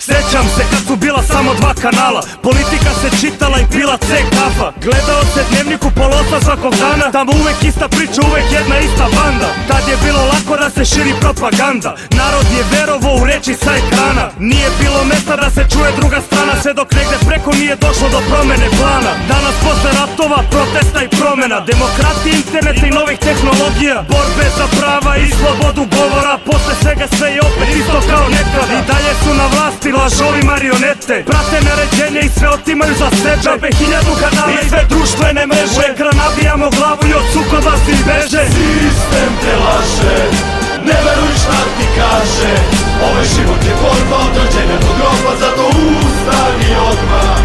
Sećam se kad su bila samo dva kanala, politika se čitala i pila C kafa. Gledao se Dnevnik u polosa svakog dana, tamo uvek ista priča, uvek jedna ista banda. Tad je bilo lako da se širi propaganda, narod je verovao u reči sa ekrana. Nije bilo mesta da se čuje druga strana, sve dok negde preko nije došlo do promene plana. Danas posle ratova, protesta i promena, demokratije, interneta i novih tehnologija, borbe za prava i slobodu govora. Posle svega sve je opet isto kao nekada, i dalje su na vlasti lažovi marionete, prate naređenje i sve otimaju za sebe. Džabe 1000 kanala i sve društvene mreže, u ekran nabijamo glavu i od sukoba svi beže. Sistem te laže, ne veruj šta ti kaže, ovaj život je borba od rođenja do groba, zato ustani odmah.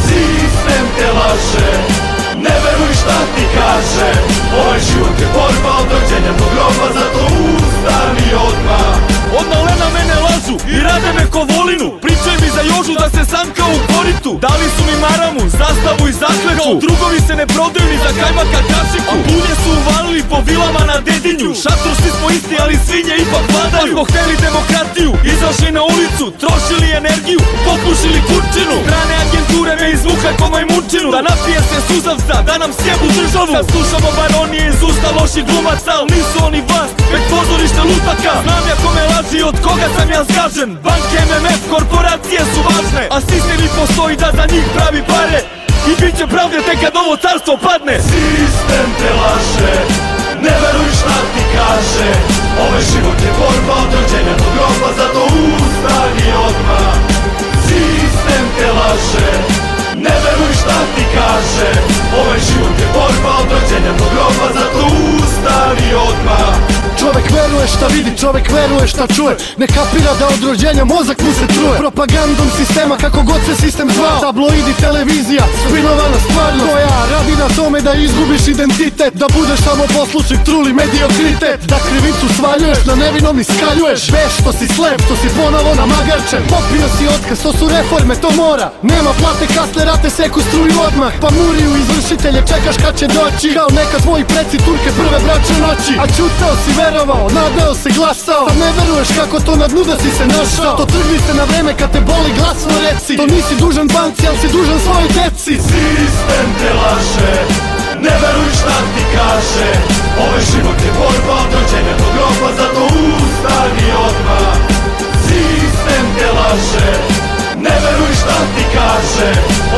Sistem te laže, ne veruj šta ti kaže, ovaj život je borba od rođenja do groba, zato ustani odmah. Od malena mene lažu i rade me ko volinu, pričaju mi za Jožu da se sanka u koritu. Dali su mi maramu, zastavu i zakletvu, drugovi se ne prodaju ni za kajmaka kašiku. Ambulje su uvalili po vilama na Dedinju, šatrošni smo isti ali svinje ipak vladaju. Pa smo hteli demokratiju, izašli na ulicu, trošili energiju, popušili kurčinu. Strane agenture me izvukle ko majmunčinu, da napije se suzavca, da nam sjebu državu. Sad slušamo baronije iz usta loših glumaca, al nisu oni vlast, već pozorište lutaka. Znam ja kome laži, od koga sam ja zgažen. Banke, MMF, korporacije su važne, a sistemi postoji da za njih pravi pare. I bit će pravde tek kad ovo carstvo padne. Sistem te laže, ne veruj šta ti kaže, ovaj život je borba od rođenja do groba, zato ustani odmah. Sistem te laže, ne veruj šta ti kaže, ovaj život je borba od rođenja do groba, zato ustani odmah. Čovek veruje šta vidi, čovek veruje šta čuje, ne kapira da od rođenja mozak mu se truje. Propagandom sistema kako god se sistem zvao, tabloidi, televizija, spinovana stvarnost koja radi na tome da izgubiš identitet, da budeš samo poslušnik, truli mediokritet, da krivicu svaljuješ, na nevinom iskaljuješ. Beš što si slep, što si ponovo namagarčen, popio si otkaz, to su reforme, to mora. Nema plate, kasne rate, seku struju odmah, pa muriju izvršitelje, čekaš kad će doći, kao neka tvoji preci Turke prve braće noći. A čutao si, verovao, nadao si, glasao, sad ne veruješ kako to na dnu da si se našao. Zato trgni se na vreme kad te boli, glasno reci, to nisi dužan banci, ali si dužan svojoj deci. Sistem te laže, ne veruj šta ti kaže, ovaj život je borba od rođenja do groba, zato ustani odmah. Sistem te laže, ne veruj šta ti kaže,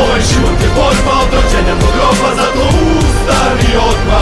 ovaj život je borba od rođenja do groba, zato ustani odmah.